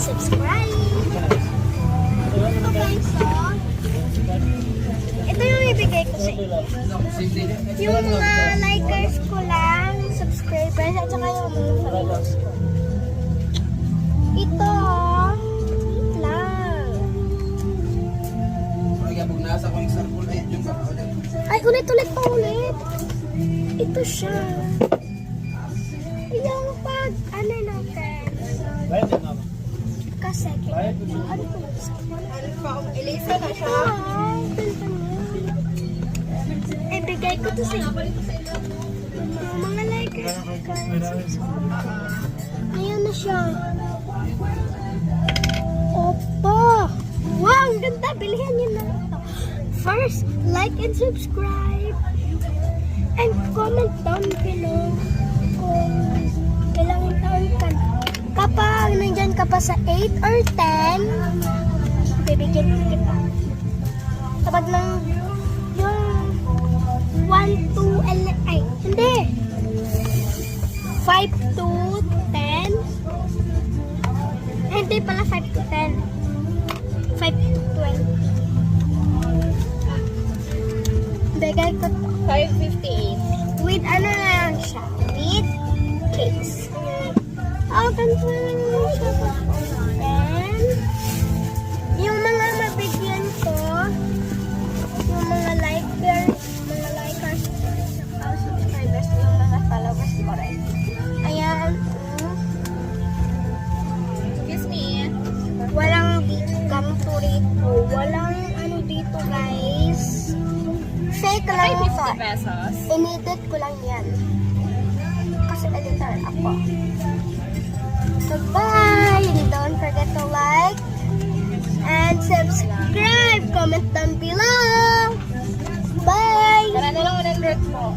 subscribe. Ito guys, oh. Ito yung ibigay ko sa inyo. Yung mga likers ko lang, subscribers, at saka yung mga followers ko. Ito, wait lang. Ay, ulit pa ulit. Ito siya. Yung pag, ano natin, kasi, ano ko lang Elisa na siya. Ibigay ko to sa inyo. Mga likers ko. Ayan na siya. Opo! Wow, ang ganda! Bilihan niyo na ito. First, like and subscribe. And comment down below kung kailangan taon ka na. Kapag nandyan ka pa sa 8 or 10, bibigyan kita. Kapag nang yung 1 to 11, ay, hindi. 5 to 10. Hindi pala 5 to 10. 5 to 12. Bigay ko to. 558. With ano na lang siya? With cakes. Oh, ganito na lang siya. Then, yung mga mabigyan ko, yung mga likers, subscribers, yung mga followers ko rin. Ayan. Excuse me. Walang ganito rito. Walang ano dito, guys. Fake lang ito. 50 pesos. Inedit ko lang yan. Kasi editor ako. So, bye! Don't forget to like and subscribe. Comment down below. Bye! Tara na lang 100 po.